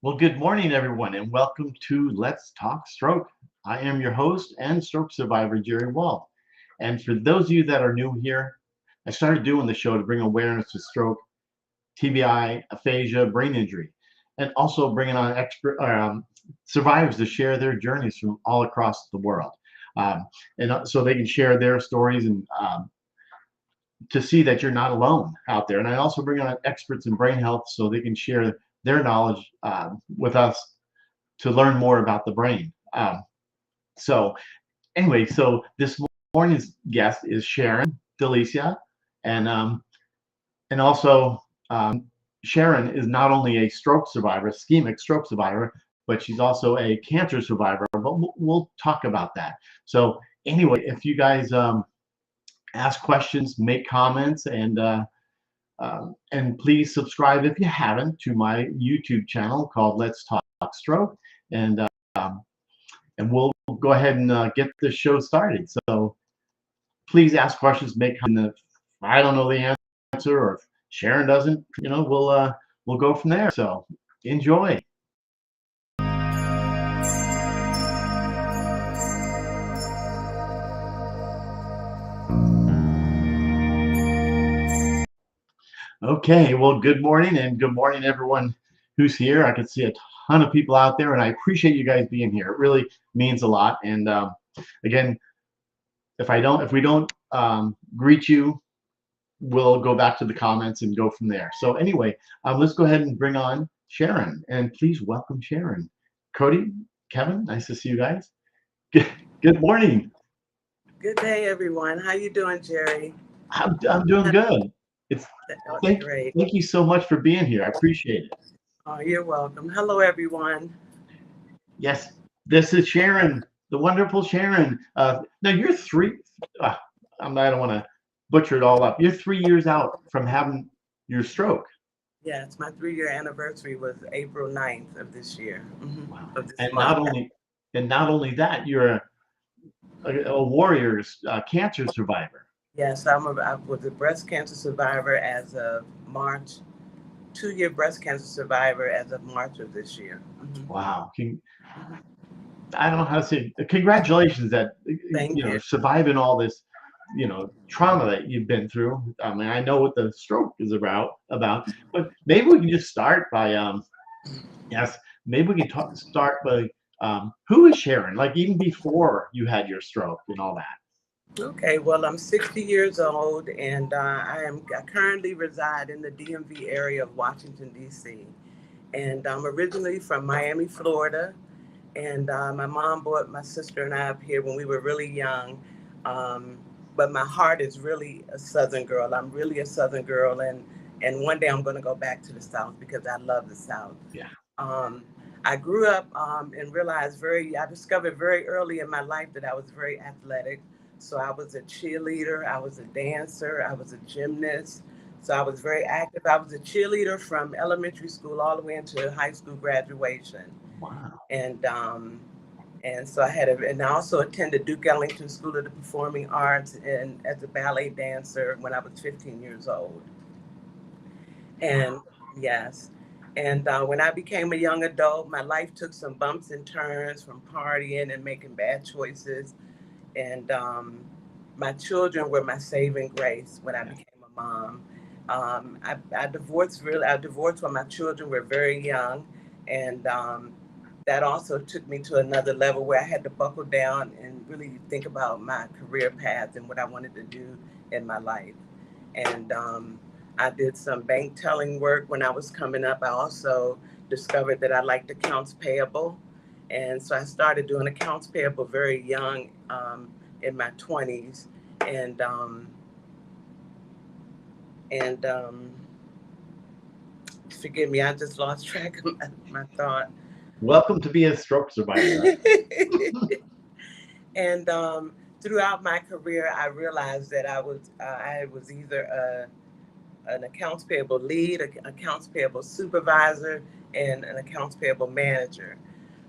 Well, good morning, everyone, and welcome to Let's Talk Stroke. I am your host and stroke survivor, Jerry Walt. And for those of you that are new here, I started doing the show to bring awareness to stroke, TBI, aphasia, brain injury, and also bringing on expert survivors to share their journeys from all across the world. Um, and so they can share their stories and to see that you're not alone out there. And I also bring on experts in brain health so they can share their knowledge with us to learn more about the brain. So anyway, so this morning's guest is Sharon Delicia, and also Sharon is not only a stroke survivor, ischemic stroke survivor, but she's also a cancer survivor. But we'll talk about that. So anyway, if you guys ask questions, make comments, and please subscribe if you haven't to my YouTube channel called Let's Talk Stroke, and um, and we'll go ahead and get the show started. So please ask questions, make comments. If I don't know the answer, or if Sharon doesn't, we'll go from there. So enjoy. Okay, well, good morning, and good morning, everyone who's here. I can see a ton of people out there, and I appreciate you guys being here. It really means a lot. And again, if we don't greet you, we'll go back to the comments and go from there. So anyway, let's go ahead and bring on Sharon, and please welcome Sharon. Cody, Kevin, nice to see you guys. Good, good morning. Good day, everyone. How you doing, Jerry? I'm doing good. It's Oh, thank great. thank you so much for being here. I appreciate it. Oh, you're welcome. Hello, everyone. Yes, this is Sharon, the wonderful Sharon. Now you're three. Uh, I don't want to butcher it all up. You're 3 years out from having your stroke. Yes, my 3-year anniversary was April 9th of this year, Wow. of this And month. not only that, you're a warrior, cancer survivor. Yes, I was a breast cancer survivor as of March, 2-year breast cancer survivor as of March of this year. Wow. Hmm. I don't know how to say congratulations that Thank you. surviving all this trauma that you've been through. I mean, I know what the stroke is about, but maybe we can just start by yes, maybe we can start by who is Sharon, like even before you had your stroke and all that. Okay, well, I'm 60 years old, and I currently reside in the DMV area of Washington, D.C. And I'm originally from Miami, Florida. And my mom brought my sister and I up here when we were really young. Um, but my heart is really a Southern girl. I'm really a Southern girl, and one day I'm going to go back to the South because I love the South. Yeah. Um, I grew up and I discovered very early in my life that I was very athletic. So I was a cheerleader, I was a dancer, I was a gymnast. So I was very active. I was a cheerleader from elementary school all the way into high school graduation. Wow. And so and I also attended Duke Ellington School of the Performing Arts and as a ballet dancer when I was 15 years old. And Wow. yes, and when I became a young adult, my life took some bumps and turns from partying and making bad choices. And my children were my saving grace when I Yeah. became a mom. I divorced when my children were very young, and that also took me to another level where I had to buckle down and really think about my career path and what I wanted to do in my life. And I did some bank telling work when I was coming up. I also discovered that I liked accounts payable. And so I started doing accounts payable very young in my 20s. And, um, and forgive me, I just lost track of my thought. Welcome to be a stroke survivor. And throughout my career, I realized that I was either an accounts payable lead, an accounts payable supervisor, and an accounts payable manager.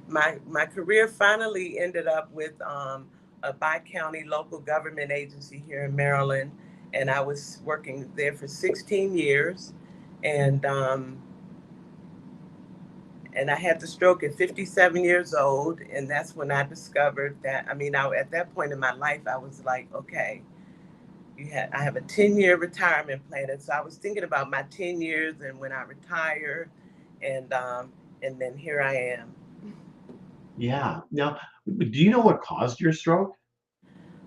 My career finally ended up with a bi-county local government agency here in Maryland, and I was working there for 16 years, and And I had the stroke at 57 years old, and that's when I discovered that. I mean, at that point in my life, I was like, okay, I have a 10-year retirement plan, and so I was thinking about my 10 years and when I retire, and um, and then here I am. Yeah. Now, do you know what caused your stroke?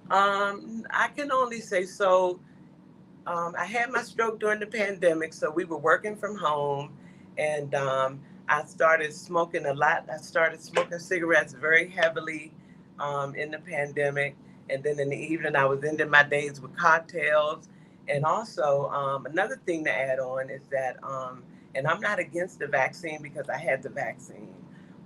I can only say so. I had my stroke during the pandemic, so we were working from home, and I started smoking a lot. I started smoking cigarettes very heavily in the pandemic, and then in the evening, I was ending my days with cocktails. And also, another thing to add on is that, and I'm not against the vaccine because I had the vaccine,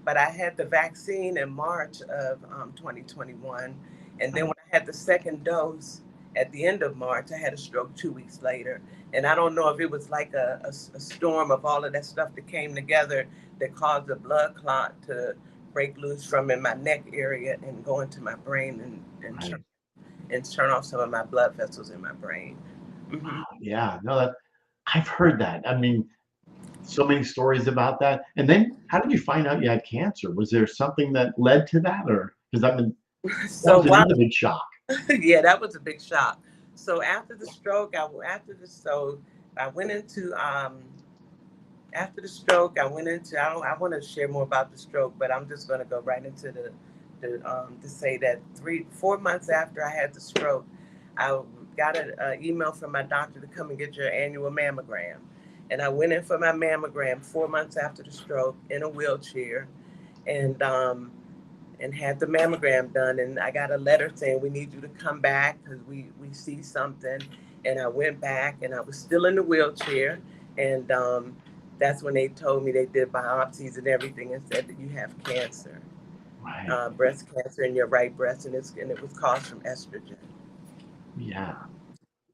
but I had the vaccine in March of 2021, and then Right. when I had the second dose at the end of March, I had a stroke 2 weeks later. And I don't know if it was like a storm of all of that stuff that came together that caused a blood clot to break loose from in my neck area and go into my brain Right. and turn off some of my blood vessels in my brain. Hmm. Yeah. No, I've heard that. I mean, so many stories about that. And then, how did you find out you had cancer? Was there something that led to that, or because I mean, that So was while another big shock. yeah, that was a big shock. So after the stroke, I went into after the stroke, I went into. I want to share more about the stroke, but I'm just going to go right into to say that 4 months after I had the stroke, I got an email from my doctor to come and get your annual mammogram, and I went in for my mammogram 4 months after the stroke in a wheelchair, and had the mammogram done, and I got a letter saying we need you to come back because we see something. And I went back, and I was still in the wheelchair, and that's when they told me they did biopsies and everything and said that you have cancer, Right. breast cancer in your right breast, and it was caused from estrogen. Yeah.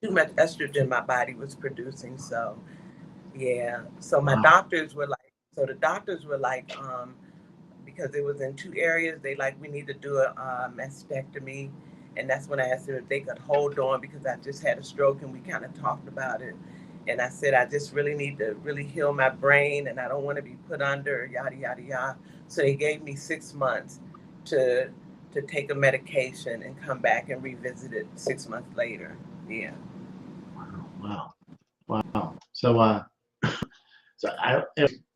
Too much estrogen my body was producing, so yeah. So my Wow. doctors were like, so the doctors were like, because it was in two areas. They like we need to do a mastectomy, and that's when I asked them if they could hold on because I just had a stroke and we kind of talked about it. And I said I just really need to really heal my brain, and I don't want to be put under yada yada yada. So they gave me 6 months to take a medication and come back and revisit it 6 months later. Yeah. Wow. Wow. So, so I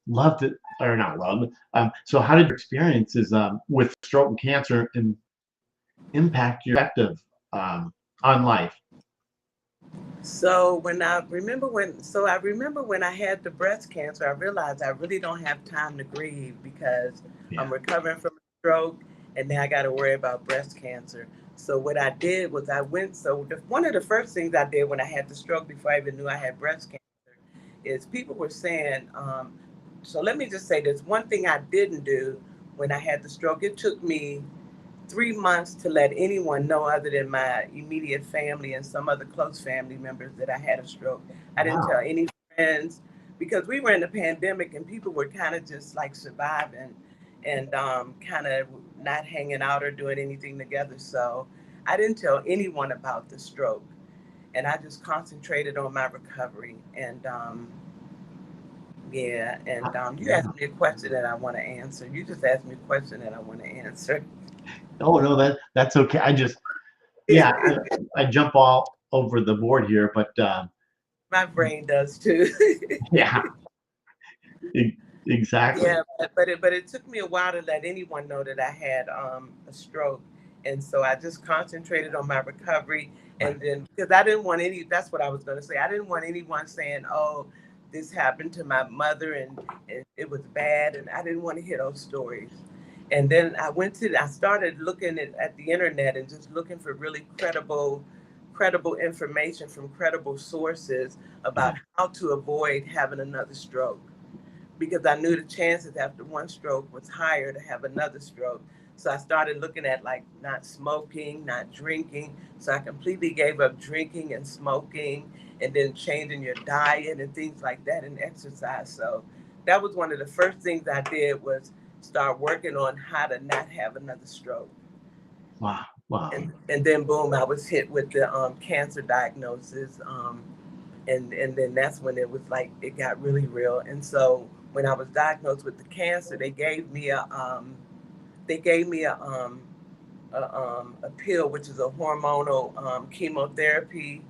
loved it, or not loved. So, how did your experiences with stroke and cancer impact your perspective on life? So I remember when I had the breast cancer, I realized I really don't have time to grieve because I'm Yeah. recovering from a stroke, and now I got to worry about breast cancer. So what I did was one of the first things I did when I had the stroke before I even knew I had breast cancer is people were saying, so let me just say this one thing I didn't do when I had the stroke. It took me 3 months to let anyone know other than my immediate family and some other close family members that I had a stroke. I didn't tell Wow. any friends because we were in the pandemic and people were kind of just like surviving and kind of not hanging out or doing anything together. So I didn't tell anyone about the stroke, and I just concentrated on my recovery. And yeah, and you Yeah. asked me a question that I want to answer. You just asked me a question that I want to answer. Oh no, that's okay. I just yeah, I jump all over the board here, but My brain does too. yeah, e- exactly. Yeah, but it took me a while to let anyone know that I had a stroke, and so I just concentrated on my recovery, Right. and then because I didn't want any. That's what I was going to say. I didn't want anyone saying, "Oh, this happened to my mother and it was bad," and I didn't want to hear those stories. And then I started looking at the internet and just looking for really credible information from credible sources Yeah. about how to avoid having another stroke because I knew the chances after one stroke was higher to have another stroke. So I started looking at like not smoking, not drinking. So I completely gave up drinking and smoking and then changing your diet and things like that and exercise. So that was one of the first things I did was start working on how to not have another stroke. Wow. Wow. And then boom, I was hit with the cancer diagnosis. And then that's when it was like it got really real. And so when I was diagnosed with the cancer, they gave me a pill, which is a hormonal chemotherapy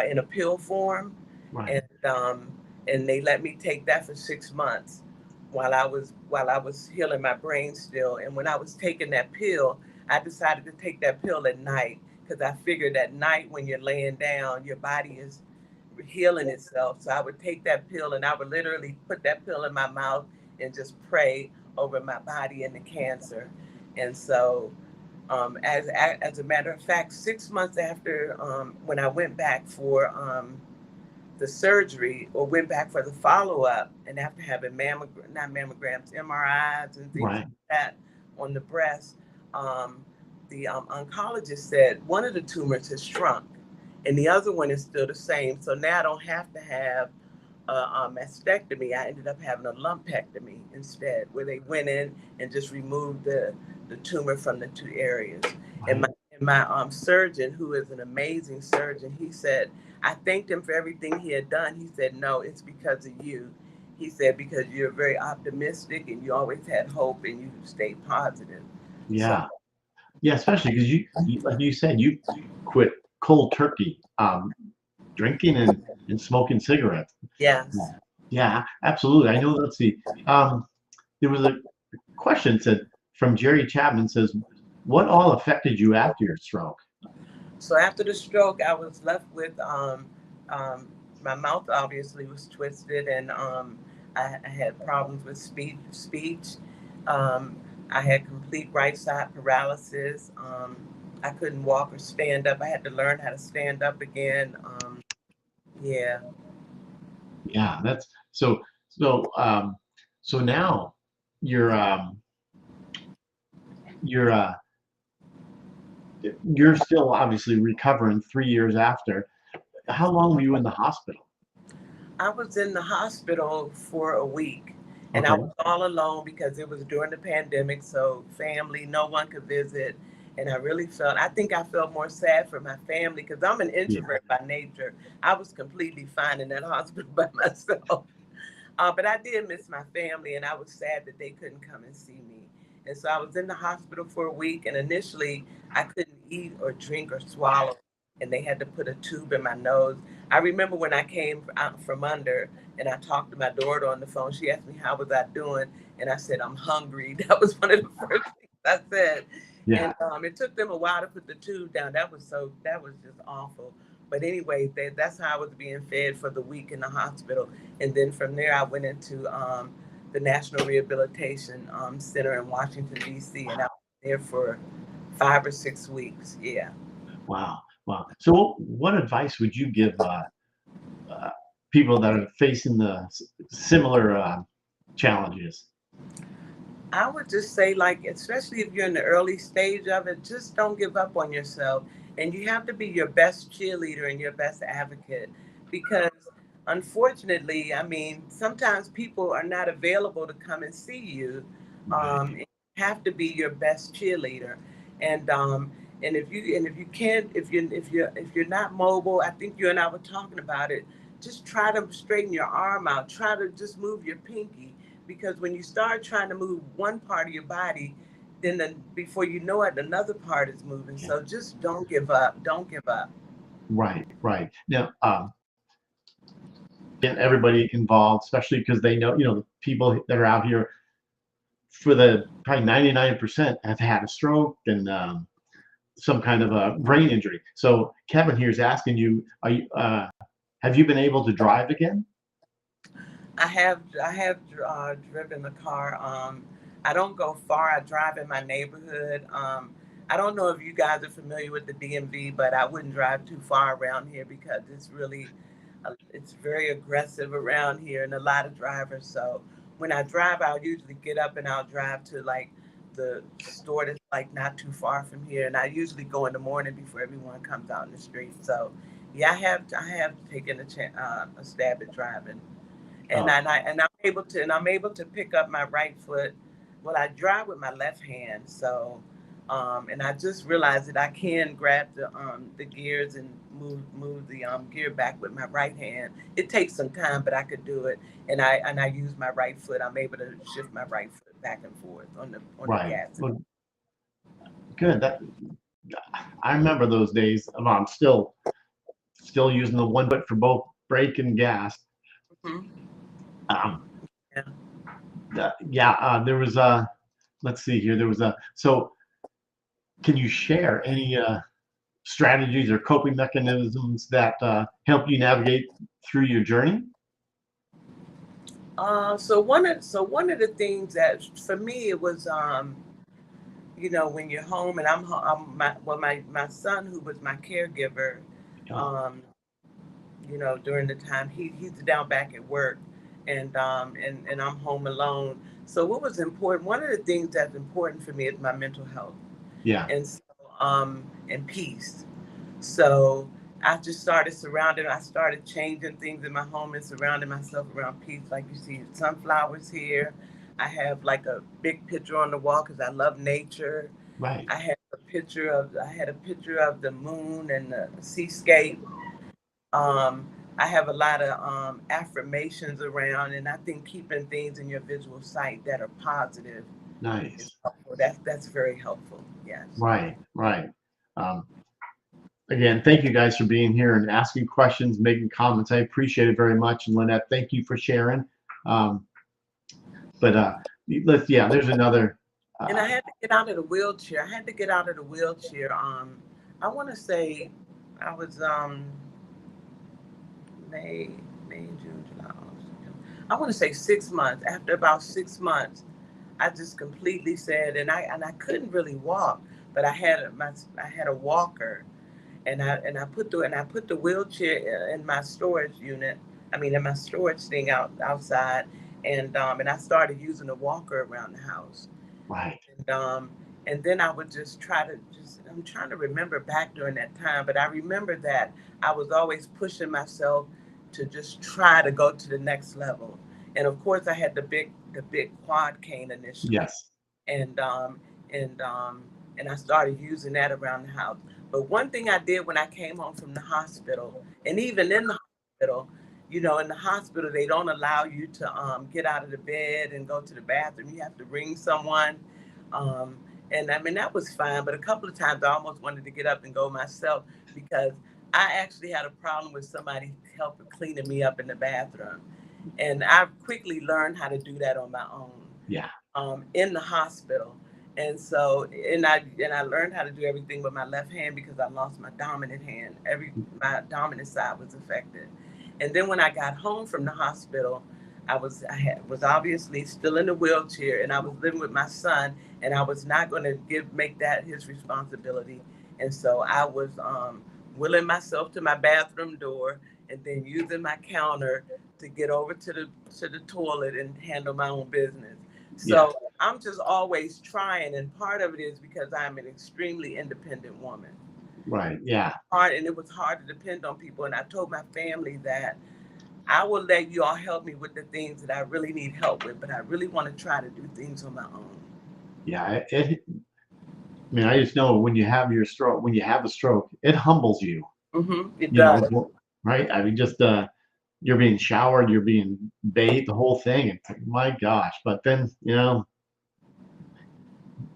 in a pill form, Right. and um, and they let me take that for 6 months while I was healing my brain still. And when I was taking that pill, I decided to take that pill at night because I figured at night when you're laying down, your body is healing itself. So I would take that pill and I would literally put that pill in my mouth and just pray over my body and the cancer. And so as a matter of fact, 6 months after when I went back for the surgery or went back for the follow up, and after having not mammograms, MRIs and things Right. like that on the breast, um, the oncologist said one of the tumors has shrunk and the other one is still the same. So now I don't have to have a mastectomy. I ended up having a lumpectomy instead, where they went in and just removed the tumor from the two areas. And Right. my surgeon, who is an amazing surgeon, he said, I thanked him for everything he had done. He said, no, it's because of you. He said, because you're very optimistic and you always had hope and you stayed positive. So, Yeah. Yeah. Especially because like you said, you quit cold turkey, drinking and smoking cigarettes. Yeah. yes. Yeah. Absolutely. I know. Let's see. Um, there was a question said from Jerry Chapman says, "What all affected you after your stroke?" So after the stroke, I was left with um, my mouth obviously was twisted, and I had problems with speech. Um, I had complete right side paralysis. I couldn't walk or stand up. I had to learn how to stand up again. Yeah. Yeah. That's so. So. So now you're you're uh, you're still obviously recovering 3 years after. How long were you in the hospital? I was in the hospital for a week and I Okay. was all alone because it was during the pandemic. So, family, no one could visit. And I think I felt more sad for my family because I'm an Yeah. introvert by nature. I was completely fine in that hospital by myself. But I did miss my family, and I was sad that they couldn't come and see me. And so I was in the hospital for a week, and initially I couldn't eat or drink or swallow, and they had to put a tube in my nose. I remember when I came out from under, and I talked to my daughter on the phone. She asked me how was I doing, and I said I'm hungry. That was one of the first things I said. Yeah. And it took them a while to put the tube down. That was just awful. But anyway, that's how I was being fed for the week in the hospital. And then from there, I went into the National Rehabilitation Center in Washington, D.C., and I was there for 5 or 6 weeks. Yeah. Wow. Wow. So, what advice would you give uh, people that are facing the similar challenges? I would just say, like, especially if you're in the early stage of it, just don't give up on yourself. And you have to be your best cheerleader and your best advocate because, unfortunately, I mean, sometimes people are not available to come and see you. Right. And you have to be your best cheerleader. And if you can't if you're not mobile, I think you and I were talking about it. Just try to straighten your arm out. Try to just move your pinky because when you start trying to move one part of your body, before you know it, another part is moving. Yeah. So just don't give up. Don't give up. Right. Right. Now, get everybody involved, especially because they know, the people that are out here for the probably 99% have had a stroke and some kind of a brain injury. So Kevin here is asking you, have you been able to drive again? I have driven the car. I don't go far. I drive in my neighborhood. I don't know if you guys are familiar with the DMV, but I wouldn't drive too far around here because it's very aggressive around here and a lot of drivers. So when I drive, I'll usually get up and I'll drive to like the store that's like not too far from here, and I usually go in the morning before everyone comes out in the street. So yeah, I have taken a stab at driving, and Uh, I'm able to pick up my right foot. Well, I drive with my left hand, so and I just realized that I can grab the gears and move the gear back with my right hand. It takes some time, but I could do it. And I use my right foot. I'm able to shift my right foot back and forth on the Right. gas. Well, good. I remember those days. I'm still using the one foot for both brake and gas. Hmm. Um, Yeah. yeah. There was let's see here. There was a. So, can you share any strategies or coping mechanisms that help you navigate through your journey? So one of the things that for me it was when you're home and my son who was my caregiver, Oh, um, during the time he's down back at work, and I'm home alone. So what was important? One of the things that's important for me is my mental health yeah. and and peace. So I started changing things in my home and surrounding myself around peace. Like you see sunflowers here. I have like a big picture on the wall because I love nature. Right. I had a picture of the moon and the seascape. Um, I have a lot of affirmations around, and I think keeping things in your visual sight that are positive is Nice. helpful. That's very helpful. Yes. Right. Right. Um, Again, thank you guys for being here and asking questions, making comments. I appreciate it very much. And Lynette, thank you for sharing. Um, but yeah, there's another. And I Uh, had to get out of the wheelchair. I had to get out of the wheelchair. I want to say I was May, June, July, August, September. I want to say 6 months. After about 6 months, I just completely said, and I couldn't really walk, but I had a walker, and I put the wheelchair in my storage unit. I mean, in my storage thing outside, and I started using the walker around the house. right. And then I would just try to just I'm trying to remember back during that time, but I remember that I was always pushing myself to just try to go to the next level. And of course I had the big quad cane initially. Yes. And and um and I started using that around the house. But one thing I did when I came home from the hospital, and even in the hospital, in the hospital they don't allow you to get out of the bed and go to the bathroom. You have to ring someone, um, and I mean, that was fine, but a couple of times I almost wanted to get up and go myself because I actually had a problem with somebody helping cleaning me up in the bathroom. And I quickly learned how to do that on my own Yeah. in the hospital. And I learned how to do everything with my left hand because I lost my dominant hand. My dominant side was affected. And then when I got home from the hospital, was obviously still in the wheelchair, and I was living with my son, and I was not going to make that his responsibility. And so I was willing myself to my bathroom door, and then using my counter to get over to the toilet and handle my own business. Yeah. So I'm just always trying, and part of it is because I'm an extremely independent woman. Right. Yeah. Hard, and it was hard to depend on people. And I told my family that I will let you all help me with the things that I really need help with, but I really want to try to do things on my own. Yeah. I mean, I just know when you have your stroke, when you have a stroke, it humbles you. It You does. know, right? I mean, just you're being showered, you're being bathed, the whole thing. It's like, my gosh. But then,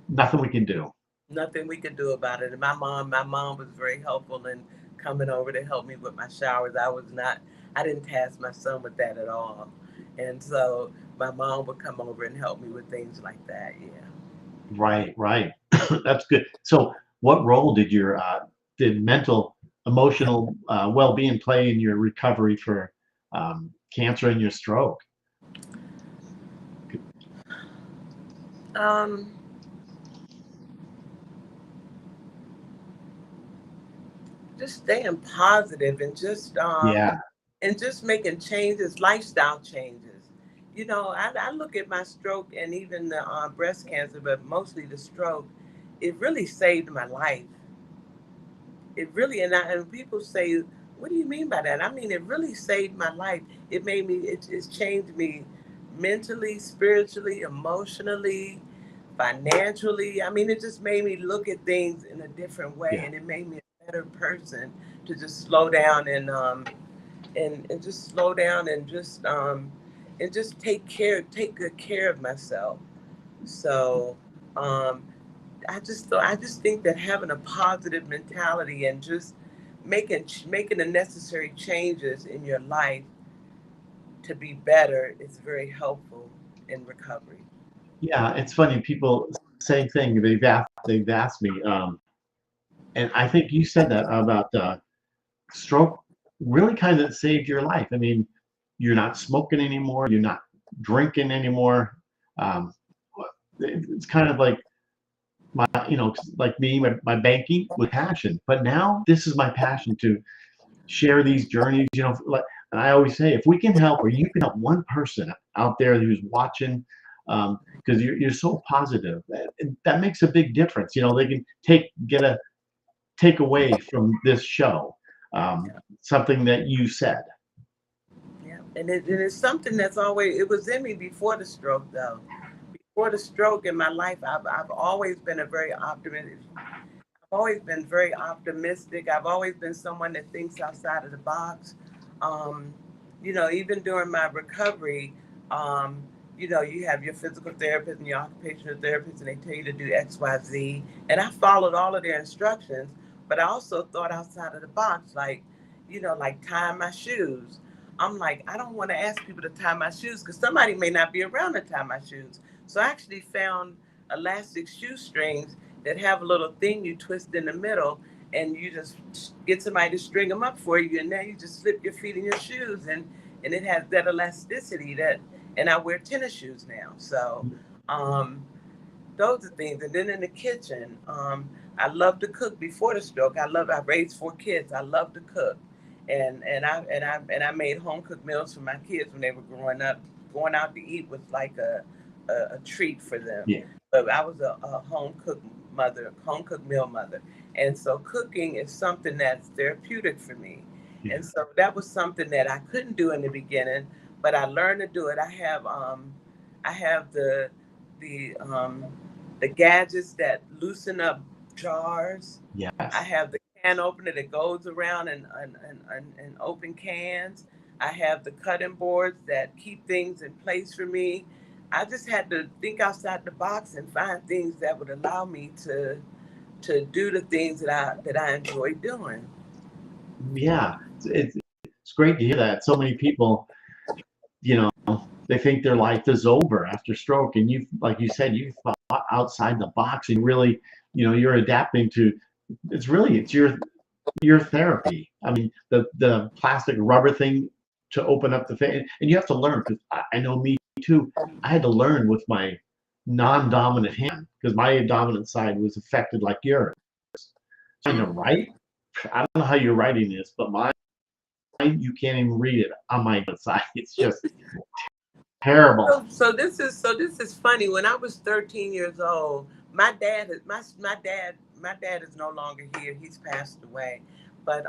nothing we can do. Nothing we could do about it. And my mom was very helpful in coming over to help me with my showers. I didn't task my son with that at all. And so my mom would come over and help me with things like that. Yeah. Right, right. That's good. So, what role did mental, emotional well-being play in your recovery for cancer and your stroke? Um, just staying positive Yeah, and just making changes, lifestyle changes. I look at my stroke and even the breast cancer, but mostly the stroke. It really saved my life. It really, and people say, "What do you mean by that?" I mean, it really saved my life. It's changed me mentally, spiritually, emotionally, financially. I mean, it just made me look at things in a different way, yeah, and it made me a better person, to just slow down and just slow down and just take good care of myself. So um, I just think that having a positive mentality and just making the necessary changes in your life to be better is very helpful in recovery. Yeah, it's funny. People, same thing. They've asked me, and I think you said that about stroke really kind of saved your life. I mean, you're not smoking anymore. You're not drinking anymore. Um, it's kind of like like me, my banking with passion. But now this is my passion to share these journeys. And I always say, if we can help, or you can help one person out there who's watching, because you're so positive, that makes a big difference. They can take away from this show something that you said. Yeah, and it's something that's always it was in me before the stroke though. Before the stroke in my life, I've always been a very optimistic. I've always been very optimistic. I've always been someone that thinks outside of the box. Um, even during my recovery, um, you have your physical therapist and your occupational therapist, and they tell you to do X, Y, Z. And I followed all of their instructions, but I also thought outside of the box, like tying my shoes. I'm like, I don't want to ask people to tie my shoes because somebody may not be around to tie my shoes. So I actually found elastic shoestrings that have a little thing you twist in the middle, and you just get somebody to string them up for you, and now you just slip your feet in your shoes, and it has that elasticity that. And I wear tennis shoes now, so um, those are things. And then in the kitchen, I love to cook before the stroke. I raised 4 kids. I love to cook, and I made home cooked meals for my kids when they were growing up. Going out to eat was like a treat for them. Yeah, But I was a home cooked meal mother, and so cooking is something that's therapeutic for me. yeah, And so that was something that I couldn't do in the beginning, but I learned to do it. I have the the gadgets that loosen up jars. I yes. have the can opener that goes around and open cans. I have the cutting boards that keep things in place for me. I just had to think outside the box and find things that would allow me to do the things that I enjoy doing. Yeah, it's great to hear that. So many people, you know, they think their life is over after stroke, and like you said, you thought outside the box, and really, you're adapting to. It's your therapy. I mean, the plastic rubber thing to open up the thing, and you have to learn because I know me too. I had to learn with my non-dominant hand because my dominant side was affected like yours. Trying to write, I don't know how your writing is, but mine, you can't even read it on my side. It's just terrible. So this is funny. When I was 13 years old, my dad is no longer here. He's passed away, but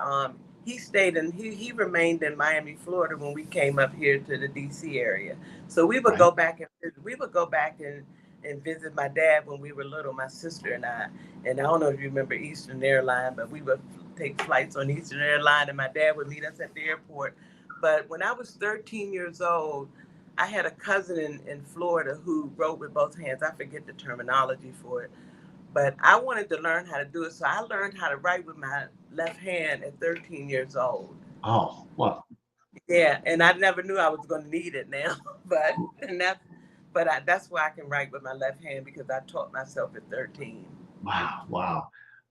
he remained in Miami, Florida when we came up here to the D.C. area. So Right? we would go back and visit my dad when we were little, my sister and I. And I don't know if you remember Eastern Airline, but we would take flights on Eastern Airline, and my dad would meet us at the airport. But when I was 13 years old, I had a cousin in Florida who wrote with both hands. I forget the terminology for it, but I wanted to learn how to do it. So I learned how to write with my left hand at 13 years old. Oh, well, Yeah, and I never knew I was going to need it now, but and that's that's why I can write with my left hand because I taught myself at 13. wow, wow.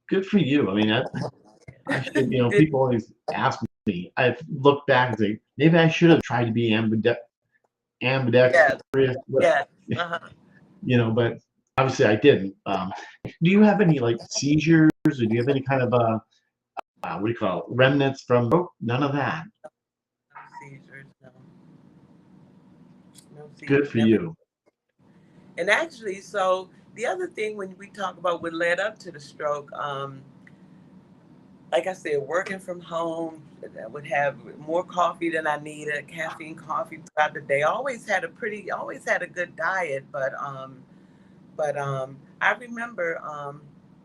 Good for you. I mean, I should, Did- people always ask me. I look back and say, maybe I should have tried to be yes, ambidextrous, yes. Uh-huh. but obviously I didn't. Do you have any like seizures, or do you have any kind of what do you call it, remnants from? Oh, none of that. No seizures, no, no Good seizures, for never. you. And actually, so the other thing when we talk about what led up to the stroke, like I said, working from home, I would have more coffee than I needed, caffeine coffee throughout the day. Always had a good diet, but I remember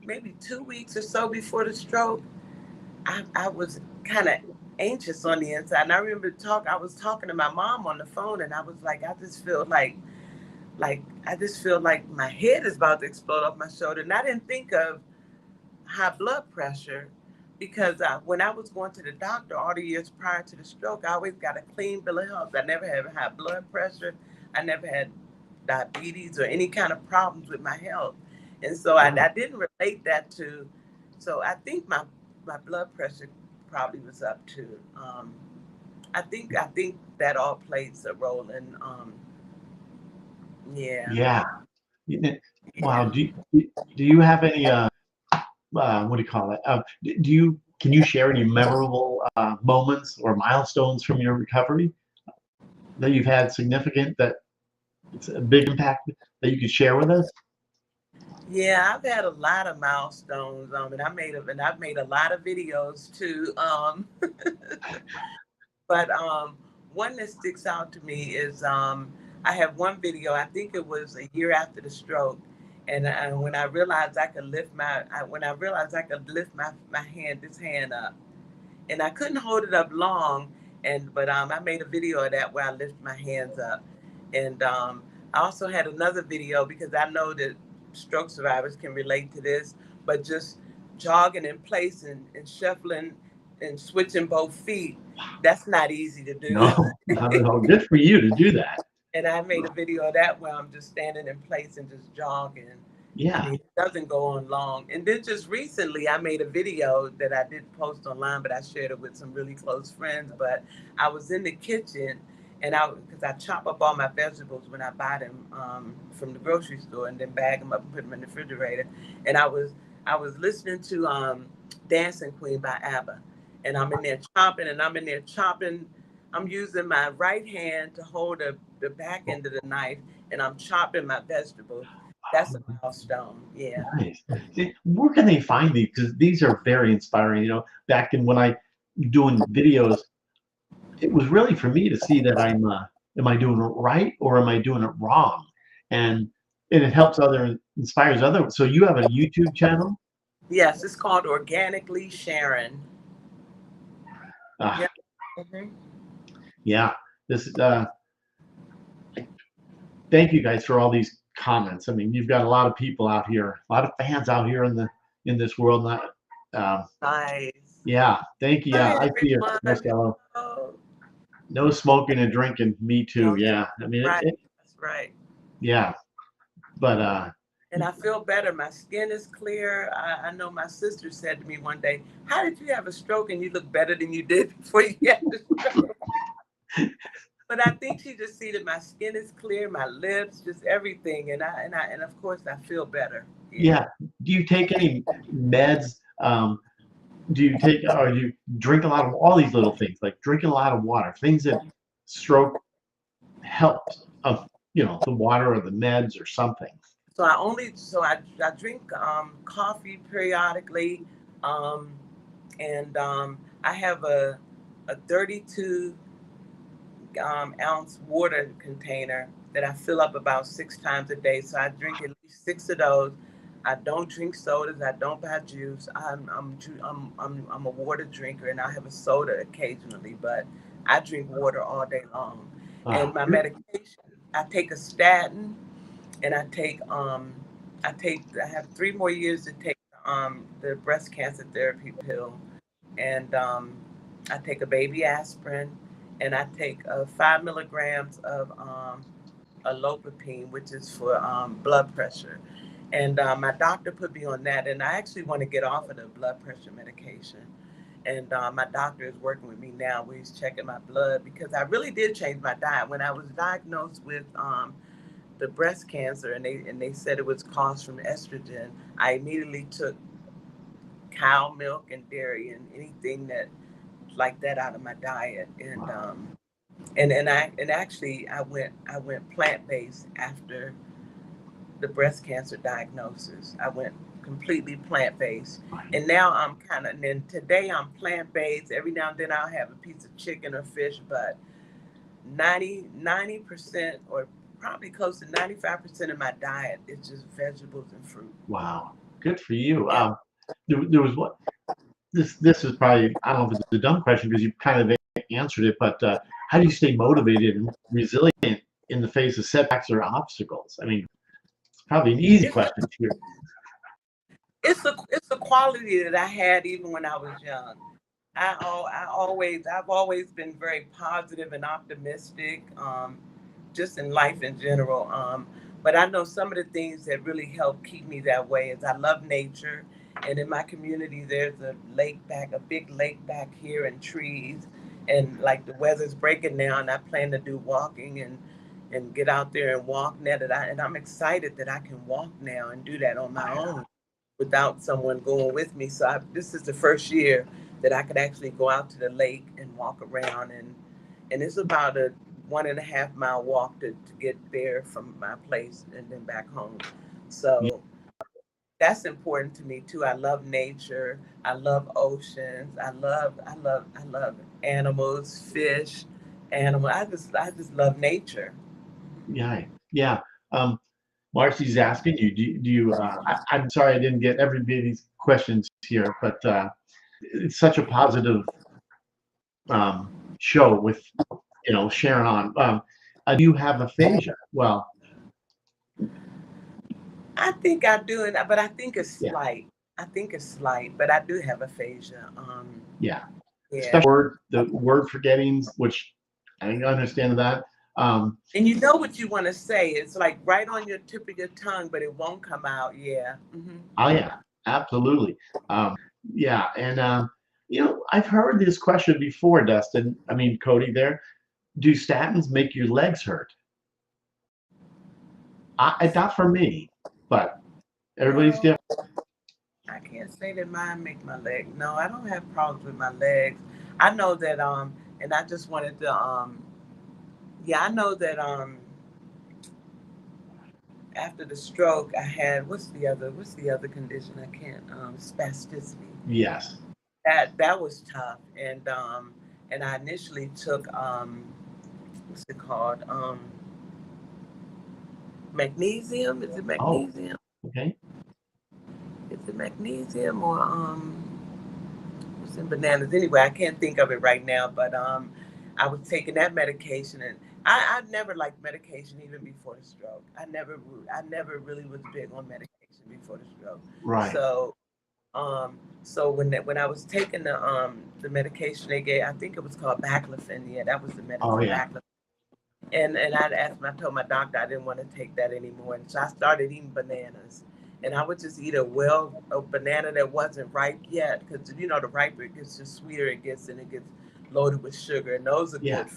maybe 2 weeks or so before the stroke, I was kind of anxious on the inside. And I remember I was talking to my mom on the phone, and I was like, I just feel like I just feel like my head is about to explode off my shoulder. And I didn't think of high blood pressure because when I was going to the doctor all the years prior to the stroke, I always got a clean bill of health. I never had high blood pressure. I never had diabetes or any kind of problems with my health. And so Wow. I didn't relate that to, so I think my blood pressure probably was up too. I think that all plays a role in, yeah, Yeah. Wow. yeah. Do you have any what do you call it? Do you can you share any memorable moments or milestones from your recovery that you've had significant that it's a big impact that you could share with us? Yeah, I've had a lot of milestones, and I've made a lot of videos too. But one that sticks out to me is I have one video. I think it was a year after the stroke, and when I realized I could lift when I realized I could lift this hand up, and I couldn't hold it up long. And but I made a video of that where I lift my hands up, and I also had another video because I know that stroke survivors can relate to this, but just jogging in place and shuffling and switching both feet, that's not easy to do. No, not at all. Good for you to do that. And I made a video of that where I'm just standing in place and just jogging. I Yeah. mean, it doesn't go on long. And then just recently, I made a video that I didn't post online, but I shared it with some really close friends. But I was in the kitchen, and because I chop up all my vegetables when I buy them from the grocery store, and then bag them up and put them in the refrigerator. And I was listening to Dancing Queen by ABBA, and I'm in there chopping, and I'm in there chopping. I'm using my right hand to hold the back end of the knife, and I'm chopping my vegetables. That's a milestone. Yeah. Nice. See, where can they find these? Because these are very inspiring. Back in when I doing videos, it was really for me to see that am I doing it right or am I doing it wrong? And it helps inspires other. So you have a YouTube channel? Yes, it's called Organically Sharon. Ah, Yeah. Hmm. yeah. This thank you guys for all these comments. I mean, you've got a lot of people out here, a lot of fans out here in this world. Nice. Yeah, thank you. Yeah, Hi, I see you, everyone. Marcelo. Hello. No smoking and drinking. Me too. No, Yeah. I mean, right. That's right. yeah. But And I feel better. My skin is clear. I know my sister said to me one day, "How did you have a stroke and you look better than you did before you had the stroke?" But I think she just see that my skin is clear, my lips, just everything, and of course I feel better. Yeah. yeah. Do you take any meds? Do you take or do you drink a lot of all these little things like drinking a lot of water, things that stroke helps of the water or the meds or something. So I drink coffee periodically, um, and I have a 32 ounce water container that I fill up about 6 times a day. So I drink at least six of those. I don't drink sodas. I don't buy juice. I'm a water drinker, and I have a soda occasionally, but I drink water all day long. Uh, And my medication, I take a statin, and I have 3 more years to take the breast cancer therapy pill, and I take a baby aspirin, and I take 5 milligrams of alopapine, which is for blood pressure. And my doctor put me on that, and I actually want to get off of the blood pressure medication. And my doctor is working with me now, where he's checking my blood because I really did change my diet when I was diagnosed with the breast cancer, and they said it was caused from estrogen. I immediately took cow milk and dairy and anything that like that out of my diet, and actually I went plant based after the breast cancer diagnosis. I went completely plant based, and now I'm kind of. And then today I'm plant based. Every now and then I'll have a piece of chicken or fish, but 90% or probably close to 95% of my diet is just vegetables and fruit. wow, good for you. Yeah. There was what? this is probably, I don't know if it's a dumb question because you kind of answered it, but how do you stay motivated and resilient in the face of setbacks or obstacles? I mean, it's probably an easy It's question here. it's a quality that I had even when I was young. I've always been very positive and optimistic, just in life in general. But I know some of the things that really help keep me that way is I love nature, and in my community there's a big lake back here, and trees, and like the weather's breaking now, and I plan to do walking and get out there and walk now and I'm excited that I can walk now and do that on my own without someone going with me. So this is the first year that I could actually go out to the lake and walk around, and it's about a 1.5 mile walk to get there from my place and then back home. So that's important to me too. I love nature. I love oceans. I love animals, fish, animal. I just love nature. Yeah, yeah. Um, Marcy's asking you, do you, I'm sorry I didn't get everybody's questions here, but it's such a positive show with, Sharon on. Do you have aphasia? Well, I think I do, but I think it's yeah, slight. I think it's slight, but I do have aphasia. yeah. Yeah. Especially the word forgettings, which I understand that. And you know what you want to say. It's like right on your tip of your tongue, but it won't come out. Yeah. Oh yeah, absolutely. Yeah, and I've heard this question before, Dustin. I mean, Cody, there. Do statins make your legs hurt? Not for me, but everybody's Well, different. I can't say that mine make my leg. No, I don't have problems with my legs. I know that and I just wanted to yeah, I know that after the stroke I had what's the other condition I can't spasticity. Yes. That was tough, and I initially took what's it called? Magnesium. Is it Oh, magnesium? okay. Is it magnesium or what's in bananas? Anyway, I can't think of it right now, but I was taking that medication, and I never liked medication even before the stroke. I never really was big on medication before the stroke. Right. So so when I was taking the medication they gave, I think it was called baclofen. Yeah, that was the Oh medicine, yeah. baclofen. And I told my doctor I didn't want to take that anymore, and so I started eating bananas. And I would just eat a banana that wasn't ripe yet, because the riper it gets, the sweeter it gets, and it gets loaded with sugar, and those are Yeah. good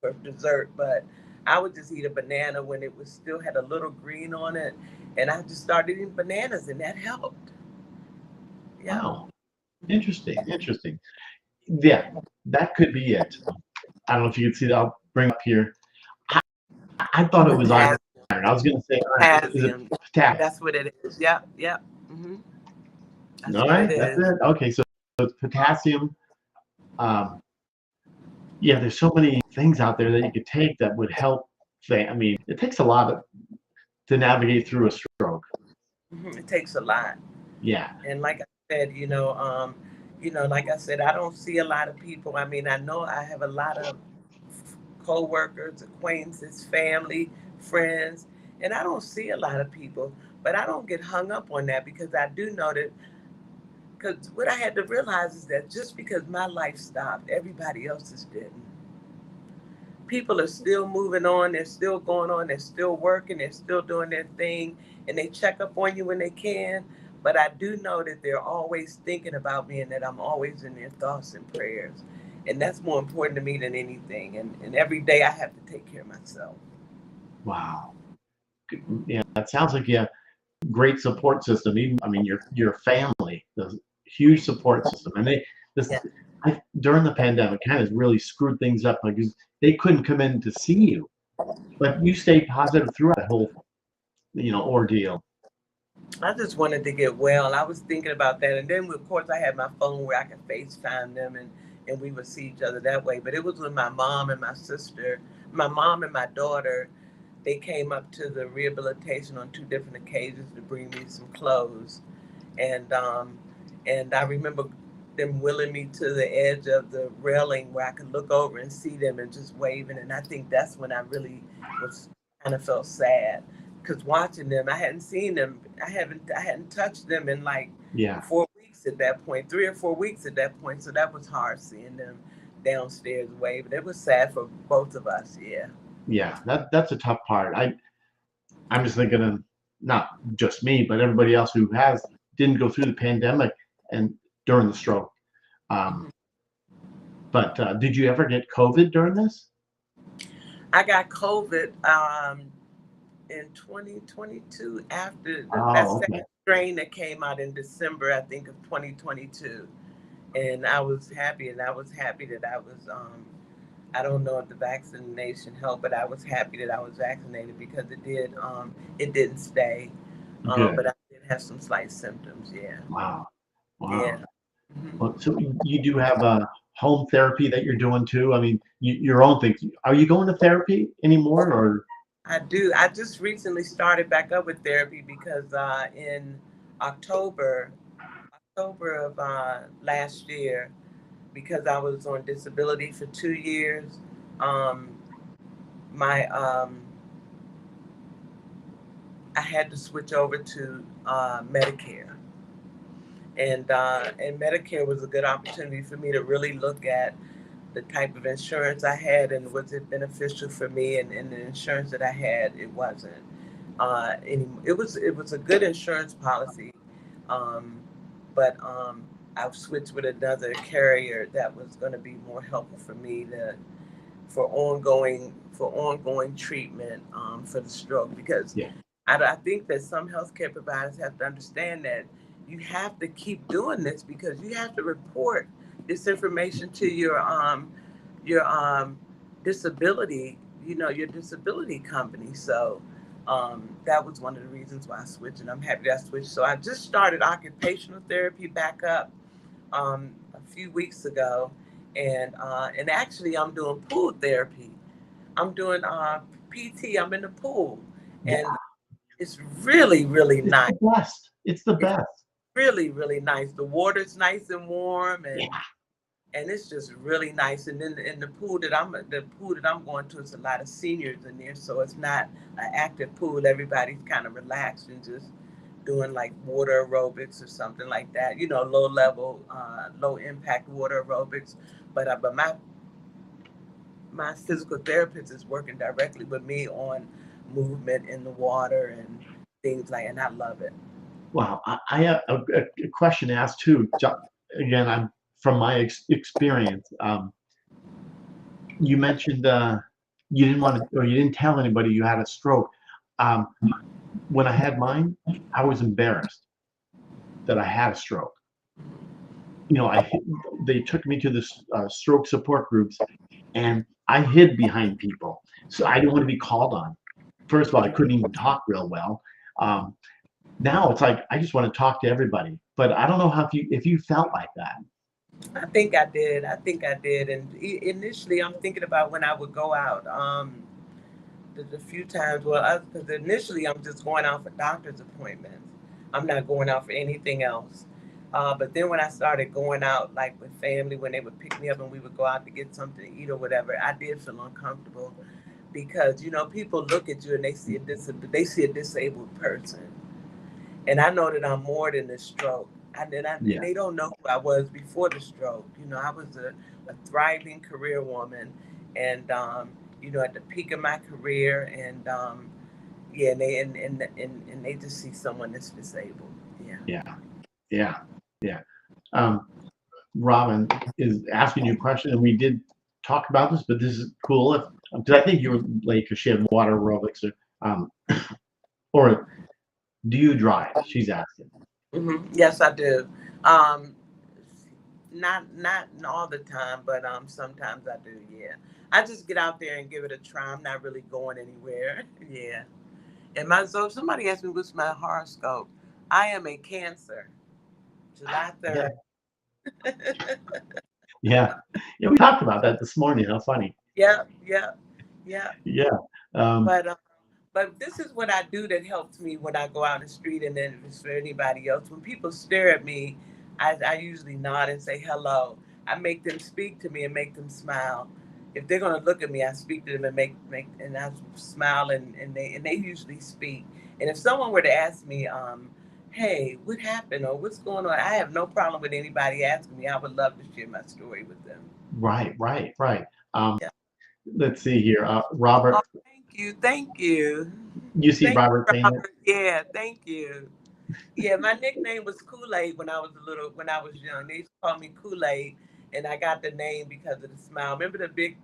for dessert. But I would just eat a banana when it was still had a little green on it, and I just started eating bananas, and that helped. Yeah. Wow. Interesting. Interesting. Yeah, that could be it. I don't know if you can see that. I'll bring up here. I, I thought it was iron. Potassium. I was going to say iron. Is it Potassium. potassium? That's what it is. Yep. Yep. hmm That's All what it right, that's is. it. Okay, so it's potassium. Um, yeah, there's so many things out there that you could take that would help. I mean, it takes a lot to navigate through a stroke. It takes a lot. Yeah. And like I said, like I said, I don't see a lot of people. I mean, I know I have a lot of co-workers, acquaintances, family, friends, and I don't see a lot of people. But I don't get hung up on that, because I do know that. Because what I had to realize is that just because my life stopped, everybody else's didn't. People are still moving on, they're still going on, they're still working, they're still doing their thing, and they check up on you when they can. But I do know that they're always thinking about me, and that I'm always in their thoughts and prayers. And that's more important to me than anything. And every day I have to take care of myself. Wow. Yeah, it sounds like you have great support system. Even, I mean, your family, the huge support system, and this Yeah. during the pandemic kind of really screwed things up because they couldn't come in to see you, but you stayed positive throughout the whole ordeal. I just wanted to get well. I was thinking about that. And then, of course, I had my phone where I could FaceTime them, and we would see each other that way. But it was when my mom and my sister, my mom and my daughter, they came up to the rehabilitation on two different occasions to bring me some clothes. And I remember them willing me to the edge of the railing where I could look over and see them and just waving. And I think that's when I really was kind of felt sad because watching them, I hadn't seen them. I hadn't touched them in like Yeah. 4 weeks at that point, 3 or 4 weeks at that point. So that was hard seeing them downstairs waving. It was sad for both of us. Yeah. Yeah. That's a tough part. I'm just thinking of not just me, but everybody else who didn't go through the pandemic and during the stroke. Um, Mhm. but did you ever get COVID during this? I got COVID in 2022 after that Oh, second okay. strain that came out in December, I think, of 2022. And I was happy, and I was happy that I was, I don't know if the vaccination helped, but I was happy that I was vaccinated because it didn't stay. Good. But I did have some slight symptoms. Yeah. Wow. Wow. Yeah. Hmm. Well, so you do have a home therapy that you're doing too. I mean, your own thing. Are you going to therapy anymore, or? I do. I just recently started back up with therapy because in October, October of last year, because I was on disability for 2 years, um, my I had to switch over to Medicare, and Medicare was a good opportunity for me to really look at the type of insurance I had and was it beneficial for me, and the insurance that I had, it wasn't. It was a good insurance policy, um, but I've switched with another carrier that was going to be more helpful for me to for ongoing treatment for the stroke because Yeah. I think that some healthcare providers have to understand that you have to keep doing this because you have to report this information to your disability, your disability company. So that was one of the reasons why I switched, and I'm happy that I switched. So I just started occupational therapy back up a few weeks ago, and actually I'm doing pool therapy. I'm doing PT. I'm in the pool, Yeah. and it's really, really It's nice. the best. It's the It's best. really, really nice. The water's nice and warm, Yeah. and it's just really nice. And then in the pool that I'm going to, it's a lot of seniors in there, so it's not an active pool. Everybody's kind of relaxed and just doing like water aerobics or something like that. Low level, low impact water aerobics. But my physical therapist is working directly with me on movement in the water and things like, and I love it. Wow. I have a question to ask too. Again, I'm from my experience. You mentioned you didn't want to, or you didn't tell anybody you had a stroke. Um, when I had mine, I was embarrassed that I had a stroke. You know, they took me to the stroke support groups, and I hid behind people, so I didn't want to be called on. First of all, I couldn't even talk real well. Um, Now it's like I just want to talk to everybody, but I don't know how if you felt like that. I think I did. I think I did. And initially, I'm thinking about when I would go out. The few times, well, because initially I'm just going out for doctor's appointments. I'm not going out for anything else. But then when I started going out, like with family, when they would pick me up and we would go out to get something to eat or whatever, I did feel uncomfortable because people look at you and they see a disabled person, and I know that I'm more than a stroke. And Yeah, they don't know who I was before the stroke. I was a thriving career woman, and at the peak of my career, and yeah, and they just see someone that's disabled. Yeah. yeah, yeah, yeah. Um, Robin is asking you a question, and we did talk about this, but this is cool. If because I think you were late because she had water aerobics, or do you drive? She's asking. Yes, I do. Um, not all the time, but sometimes I do. Yeah, I just get out there and give it a try. I'm not really going anywhere. Yeah. And so somebody asked me what's my horoscope. I am a Cancer, July Yeah, 3rd. yeah, yeah. We talked about that this morning. How funny. Yeah, yeah, yeah. Yeah, um, But but this is what I do that helps me when I go out in the street, and then if it's for anybody else, when people stare at me, I usually nod and say hello. I make them speak to me and make them smile. If they're gonna look at me, I speak to them and make and I smile and they usually speak. And if someone were to ask me, hey, what happened or what's going on, I have no problem with anybody asking me. I would love to share my story with them. Right, right, right. Um, Yeah. let's see here. Oh, Robert, thank you, you see thank Robert you, saying it? Robert. Yeah, thank you. Yeah, my nickname was Kool-Aid when I was when I was young. They used to call me Kool-Aid, and I got the name because of the smile. Remember the big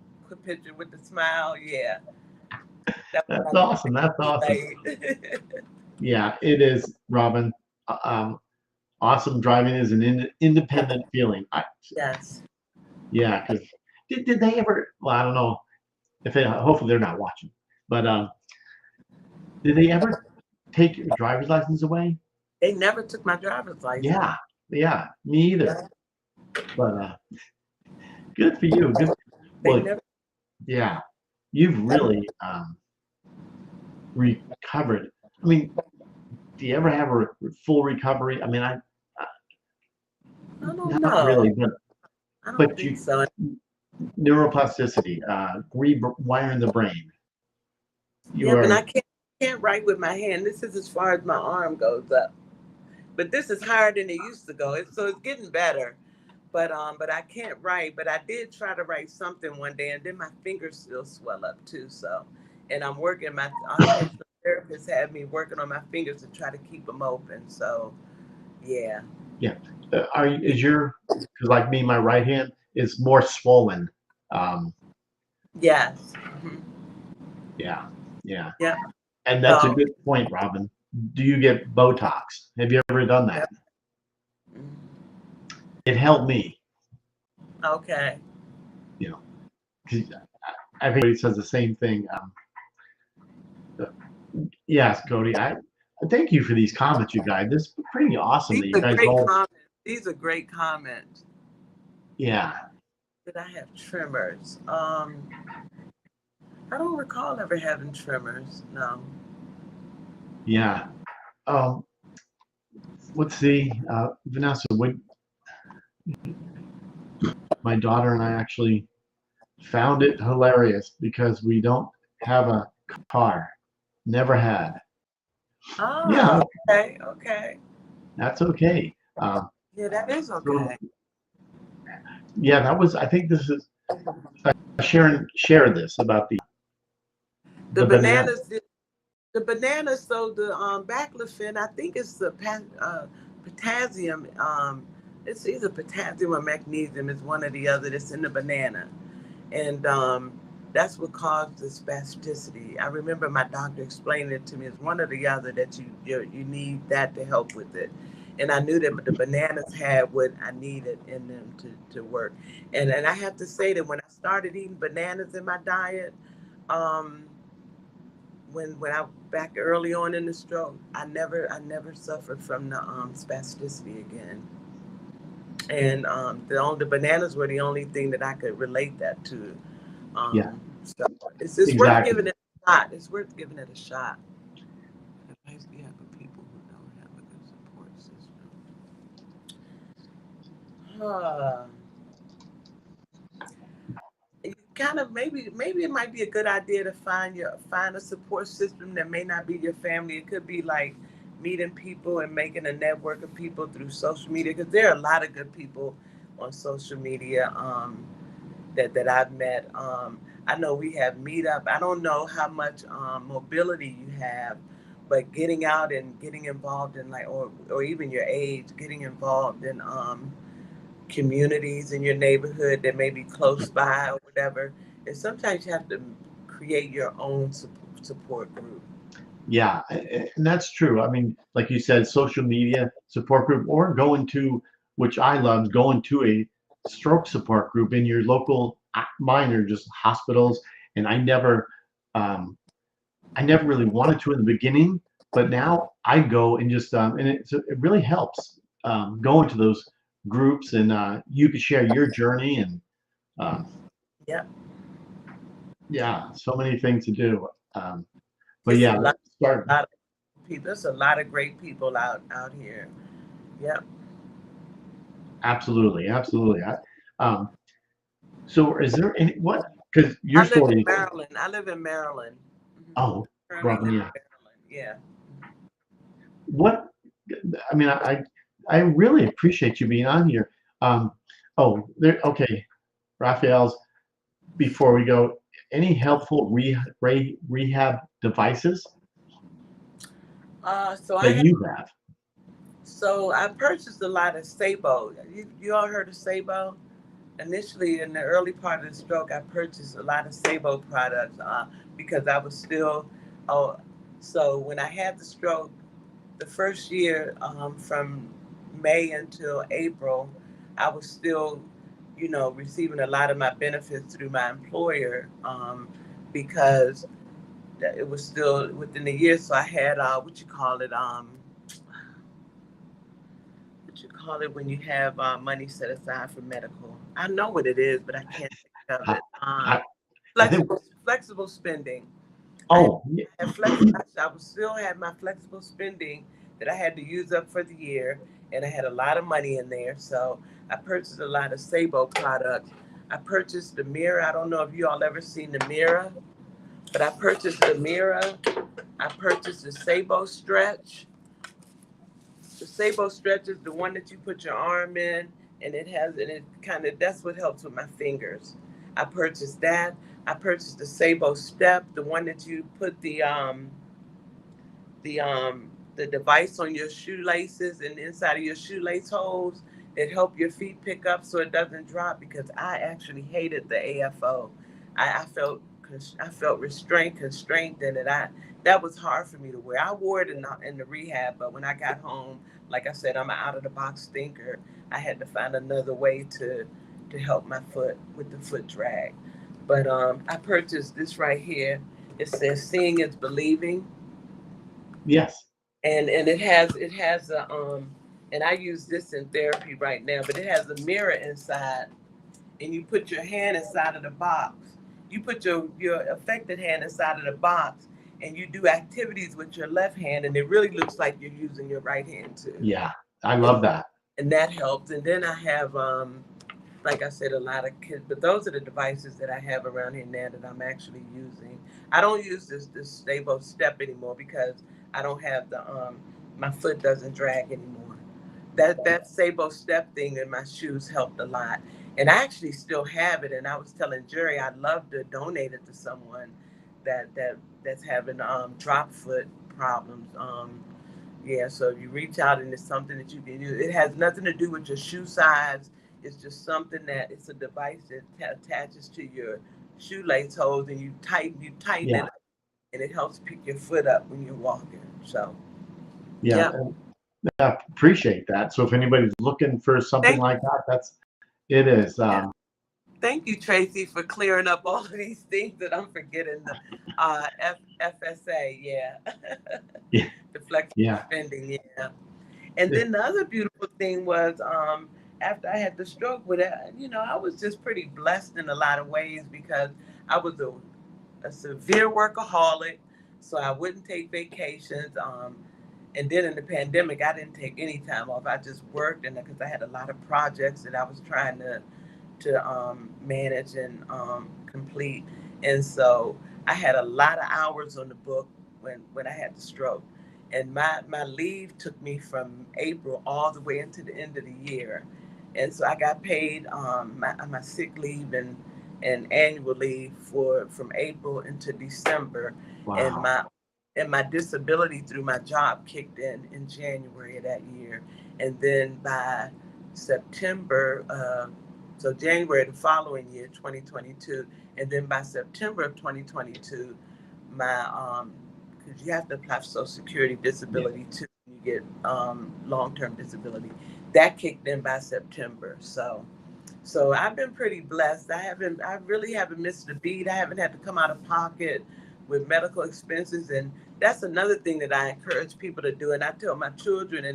picture with the smile? Yeah, that was That's my awesome. That's awesome. nickname, Kool-Aid. Yeah, it is, Robin. Awesome driving is an independent feeling. Yes. Yeah, because did they ever? Well, I don't know if they. Hopefully, they're not watching. But did they ever take your driver's license away? They never took my driver's license. Yeah, yeah, me either. Yeah, But good for you. Good. they Well, never. yeah, you've really recovered. I mean, do you ever have a full recovery? I mean, I don't not really, know. I don't but think you so. neuroplasticity, rewiring the brain. You Yeah, but are I can't write with my hand. This is as far as my arm goes up. But this is higher than it used to go. So it's getting better. But I can't write. But I did try to write something one day, and then my fingers still swell up too. So, and I'm working. My occupational therapist had me working on my fingers to try to keep them open. So, yeah, yeah. Are you, yeah. is your because like me, my right hand is more swollen. Um, Yes, yeah, yeah, yeah. and that's a So, good point, Robin. Do you get Botox? Have you ever done that? yep. Mhm. It helped me. Okay. You know, 'cause I think everybody says the same thing. Yes, Cody. I thank you for these comments, you guys. This is pretty awesome These that you are guys great all. comments. These are great comments. Yeah, Did I have tremors? I don't recall ever having tremors. No. yeah. Um, let's see, Vanessa. Would my daughter and I actually found it hilarious because we don't have a car. Never had. Yeah, Ah, okay, okay. that's okay. Yeah, that is So okay. yeah, that was. I think this is Sharon shared this about The the banana. bananas, the bananas. So the baclofen, I think it's the potassium. It's either potassium or magnesium. It's one or the other that's in the banana, and that's what caused the spasticity. I remember my doctor explaining it to me. It's one or the other that you need that to help with it. And I knew that the bananas had what I needed in them to work. And I have to say that when I started eating bananas in my diet, um, when I back early on in the stroke, I never suffered from the spasticity again. And the bananas were the only thing that I could relate that to. Yeah, So it's worth exactly. giving it a shot. It's worth giving it a shot. Advice we have for people who don't have a good support system. You kind of maybe it might be a good idea to find a support system that may not be your family. It could be like meeting people and making a network of people through social media because there are a lot of good people on social media. That I've met. I know we have Meetup. I don't know how much mobility you have, but getting out and getting involved in like, or even your age, getting involved in communities in your neighborhood that may be close by or whatever. And sometimes you have to create your own support group. Yeah, and that's true. I mean, like you said, social media support group, or going to, which I loved, going to a stroke support group in your local. Mine are just hospitals, and um, I never really wanted to in the beginning, but now I go and just and it really helps going to those groups, and you can share your journey, and um, Yeah, yeah, so many things to do. Um, but it's yeah, let's start. a lot of people. There's a lot of great people out here. Yep. Absolutely, absolutely. So is there any what? Because your I live in story. Maryland. I live in Maryland. Mhm. Oh, Currently well, live yeah. in Maryland. Yeah. What? I mean, I really appreciate you being on here. Um, oh, there. Okay, Raphael's. Before we go, any helpful rehab devices So I that have. you have? So I purchased a lot of Sabo. You all heard of Sabo? Initially, in the early part of the stroke, I purchased a lot of Sabo products because I was still. Oh, so when I had the stroke, the first year from May until April, I was still, receiving a lot of my benefits through my employer because it was still within the year. So I had what you call it when you have money set aside for medical. I know what it is, but I can't think of I, it. I, I think. Flexible spending. I Oh, yeah, had flex. I would still have my flexible spending that I had to use up for the year, and I had a lot of money in there. So I purchased a lot of Sabo products. I purchased the mirror. I don't know if you all ever seen the mirror, but I purchased the mirror. I purchased the Sabo stretch. The Sabo stretch is the one that you put your arm in, and it kind of that's what helps with my fingers. I purchased that. I purchased the Sabo step, the one that you put the device on your shoelaces and inside of your shoelace holes that help your feet pick up so it doesn't drop because I actually hated the AFO. I felt restrained, constrained in it. I That was hard for me to wear. I wore it in the rehab, but when I got home, like I said, I'm an out of the box thinker. I had to find another way to help my foot with the foot drag. But I purchased this right here. It says "Seeing is Believing," yes, and it has a and I use this in therapy right now, but it has a mirror inside, and you put your hand inside of the box. You put your affected hand inside of the box, and you do activities with your left hand, and it really looks like you're using your right hand too, yeah, I and love that. and that helps. And then I have like I said, a lot of kids, but those are the devices that I have around here now that I'm actually using. I don't use this stable step anymore because I don't have the my foot doesn't drag anymore. That Sabo step thing in my shoes helped a lot, and I actually still have it. And I was telling Jerry I'd love to donate it to someone that's having drop foot problems. Yeah, so if you reach out and it's something that you can use, it has nothing to do with your shoe size. It's just something that it's a device that attaches to your shoelace holes, and you tighten Yeah, it, and it helps pick your foot up when you're walking. So yeah, yeah, and I appreciate that. So if anybody's looking for something thank like that, it is. yeah. Thank you, Tracy, for clearing up all of these things that I'm forgetting. The FSA, yeah, Yeah, the flexible yeah, spending, yeah. And it- then the other beautiful thing was after I had the stroke with it, I was just pretty blessed in a lot of ways because I was a severe workaholic, so I wouldn't take vacations. And then in the pandemic, I didn't take any time off. I just worked, and because I had a lot of projects that I was trying to manage and complete, and so I had a lot of hours on the book when I had the stroke, and my leave took me from April all the way into the end of the year, and so I got paid my sick leave and annual leave for from April into December, and wow, my disability through my job kicked in January of that year, and then by September. So January the following year, 2022, and then by September of 2022, my because you have to apply for Social Security yeah, disability too, you get long-term disability. That kicked in by September. So I've been pretty blessed. I really haven't missed a beat. I haven't had to come out of pocket with medical expenses, and that's another thing that I encourage people to do. And I tell my children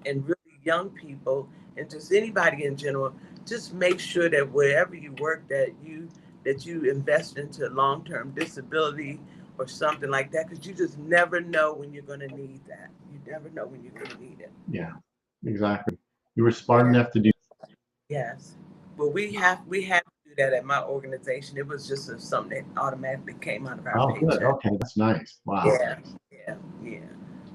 and really young people and just anybody in general, just make sure that wherever you work that you invest into long-term disability or something like that, because you just never know when you're going to need that. You never know when you're going to need it. yeah, exactly. You were smart Yeah. enough to do. Yes. Well, we have to do that at my organization. It was just something that automatically came out of our Oh, good. paycheck. Okay, that's nice. Wow. Yeah, yeah, yeah.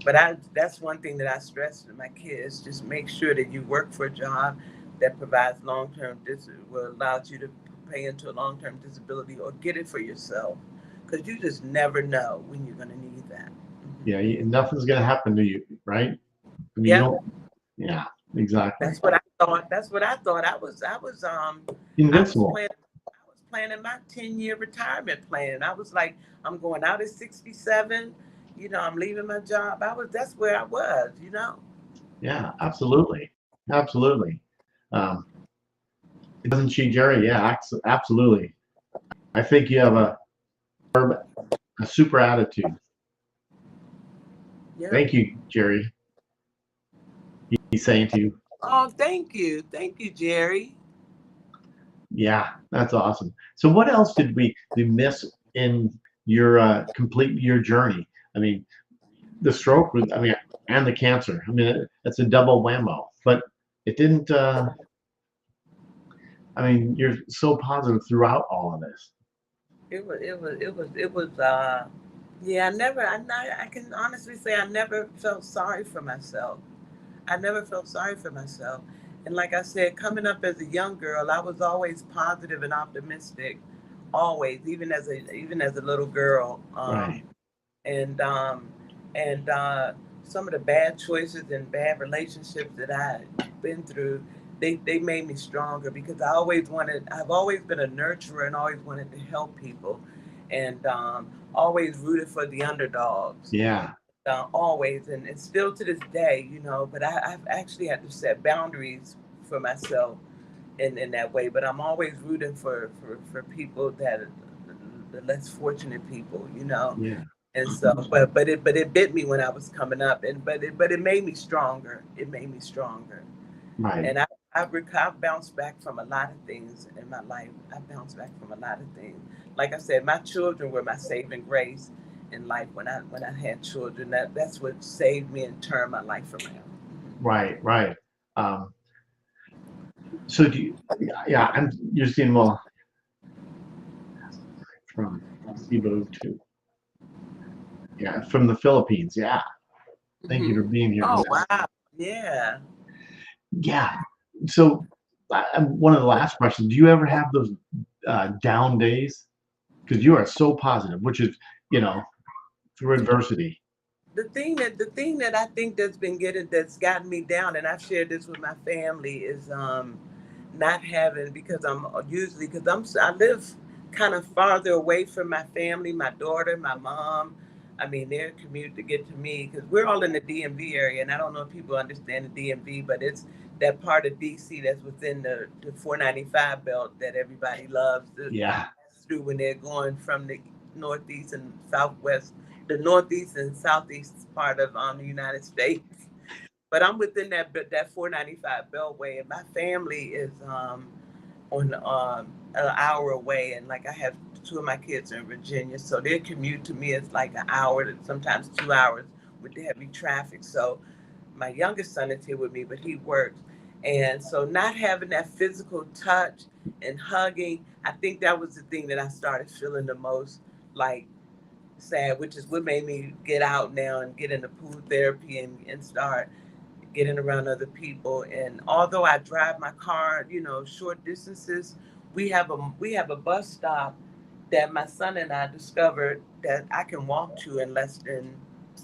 But that's one thing that I stress to my kids: just make sure that you work for a job that provides long-term will allows you to pay into a long-term disability or get it for yourself, because you just never know when you're going to need that. Yeah, nothing's gonna happen to you, right? I mean, you Yeah, don't. Yeah, exactly. that's what I thought. That's what I thought. I was Invincible. planning. I was planning my 10-year retirement plan. I was like, I'm going out at 67. I'm leaving my job. That's where I was. Yeah, absolutely, absolutely. Um, doesn't she, Jerry? Yeah, absolutely. I think you have a super attitude. Yeah. Thank you, Jerry. He's saying to you, Oh, thank you. Thank you, Jerry. yeah, that's awesome. So, what else did we miss in your complete your journey? I mean, the stroke was, I mean, and the cancer. I mean, it's a double whammo. But it didn't. I mean, you're so positive throughout all of this. It was. Yeah, I can honestly say I never felt sorry for myself. I never felt sorry for myself. And like I said, coming up as a young girl, I was always positive and optimistic, always, even as a little girl. Right. And some of the bad choices and bad relationships that I've been through, they made me stronger, because I've always been a nurturer and always wanted to help people, and always rooted for the underdogs, Yeah. always, and it's still to this day. But I've actually had to set boundaries for myself in that way. But I'm always rooting for people that are the less fortunate people. Yeah. And so, but it bit me when I was coming up, and but it made me stronger. It made me stronger, Right. and I've bounced back from a lot of things in my life. I bounced back from a lot of things. Like I said, my children were my saving grace in life. When I had children, that's what saved me and turned my life around. Right. Right. Um, so do you? Yeah. You're seeing well from Cebu to yeah from the Philippines. Yeah. Thank you for Hmm. being here. Oh wow, yeah. Yeah. So, one of the last questions: do you ever have those down days? Because you are so positive, which is, you know, through adversity. The thing that I think that's gotten me down, and I've shared this with my family, is not having, because I live kind of farther away from my family, my daughter, my mom. I mean, their commute to get to me, because we're all in the DMV area, and I don't know if people understand the DMV, but it's that part of DC that's within the 495 belt that everybody loves to Yeah. pass through when they're going from the northeast and southwest, the northeast and southeast part of the United States. But I'm within that 495 beltway, and my family is on an hour away, and like I have two of my kids are in Virginia, so their commute to me is like an hour, sometimes 2 hours with the heavy traffic. So my youngest son is here with me, but he works, and so not having that physical touch and hugging, I think that was the thing that I started feeling the most like sad, which is what made me get out now and get into pool therapy and start getting around other people. And although I drive my car, short distances, we have a bus stop that my son and I discovered that I can walk to in less than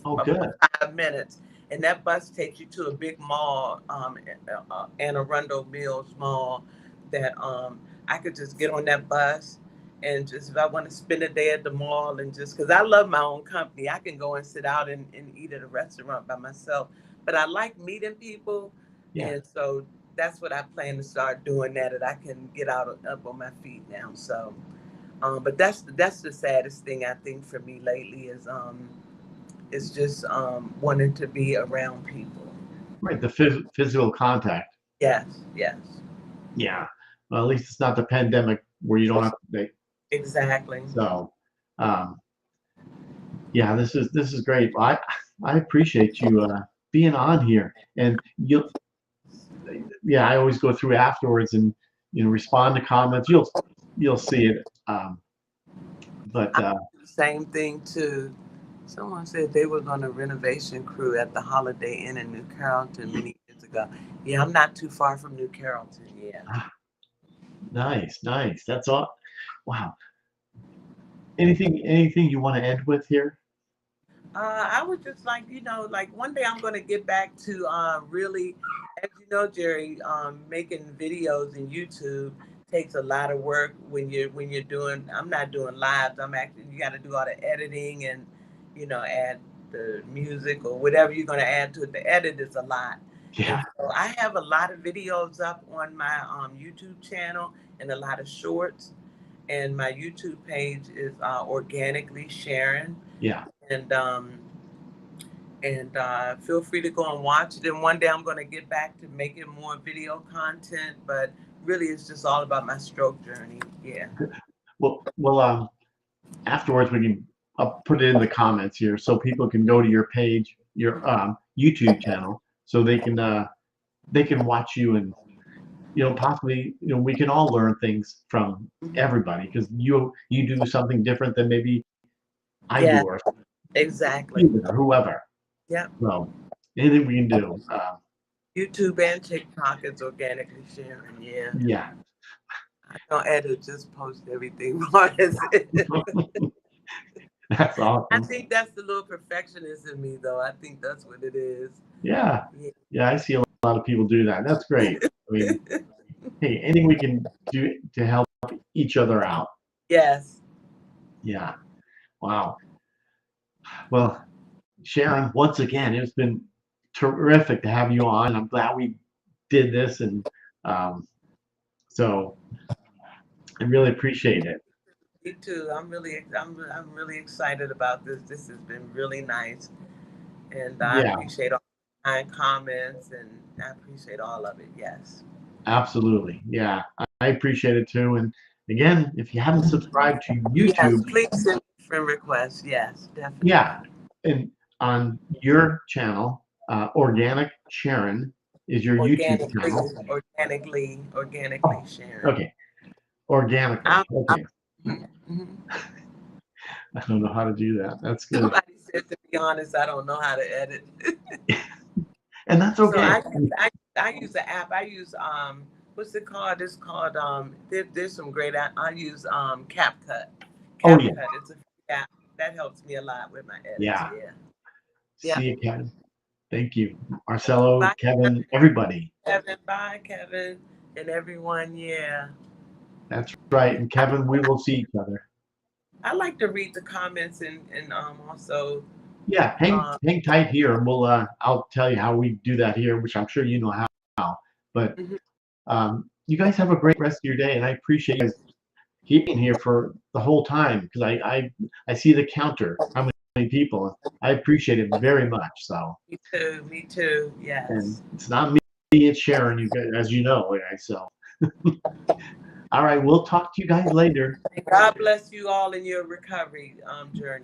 Oh, about good. 5 minutes. And that bus takes you to a big mall, Anne Arundel Mills Mall, that I could just get on that bus, and just, if I want to spend a day at the mall, and just because I love my own company, I can go and sit out and eat at a restaurant by myself. But I like meeting people, Yeah. and so that's what I plan to start doing, now that I can get out up on my feet now. So, but that's the saddest thing I think for me lately is just wanting to be around people. Right. The physical contact. Yes, yes, Yeah. Well, at least it's not the pandemic where you don't have to. exactly. So, um, yeah, this is great. I appreciate you being on here, and yeah, I always go through afterwards and respond to comments. You'll see it. But I do the same thing too. Someone said they was on a renovation crew at the Holiday Inn in New Carrollton many years ago. Yeah, I'm not too far from New Carrollton. Yeah. nice, nice. That's all. Wow. Anything you want to end with here? I would just like, like one day I'm going to get back to really, as you know, Jerry, making videos in YouTube takes a lot of work when you're doing. I'm not doing lives. I'm actually you got to do all the editing and add the music or whatever you're going to add to it. The edit is a lot, and Yeah, so I have a lot of videos up on my YouTube channel and a lot of shorts. And my YouTube page is organically Sharon yeah. and feel free to go and watch it. And one day I'm going to get back to making more video content, but really it's just all about my stroke journey. Yeah. Well, afterwards we can. I'll put it in the comments here so people can go to your page, your YouTube channel, so they can watch you and possibly we can all learn things from everybody because you do something different than maybe I do Yeah, or exactly. you or whoever. Yeah. So anything we can do. YouTube and TikTok is organically sharing. Yeah. Yeah, I don't edit, just post everything. Raw as it. that's I awesome. think that's the little perfectionist in me, though. I think that's what it is. Yeah, Yeah. yeah, I see a lot of people do that. That's great. I mean, hey, anything we can do to help each other out. Yes. Yeah. Wow. Well, Sharon, once again, it's been terrific to have you on. I'm glad we did this, and um, so I really appreciate it. Me too. I'm really excited about this. This has been really nice, and I Yeah, appreciate all the kind comments, and I appreciate all of it. Yes. absolutely. Yeah, I appreciate it too. And again, if you haven't subscribed to Yes. YouTube, Please send friend requests. Yes, yeah, definitely. and on your channel, Organic Sharon is your YouTube Organically, channel. organically Oh, sharing. okay, organically. I'm Okay, mhm. I don't know how to do that. That's good, Somebody said to be honest, I don't know how to edit. and that's So okay. I use the app. I use what's it called? It's called there's some great I use CapCut. Oh yeah, CapCut. It's a free app that helps me a lot with my edits. yeah. Yeah. Yeah. See you, Kevin. Thank you, Marcelo, Bye, Kevin, everybody. Kevin. Bye, Kevin, and everyone. Yeah. That's right. And Kevin, we will see each other. I like to read the comments and also Yeah, um hang tight here, and I'll tell you how we do that here, which I'm sure you know how. But mhm. you guys have a great rest of your day, and I appreciate you guys keeping here for the whole time because I see the counter, how many people. I appreciate it very much. So, Me too. Me too. and Yes. it's not me, it's Sharon, you guys, as you know. So, all right, we'll talk to you guys later. And God bless you all in your recovery journey.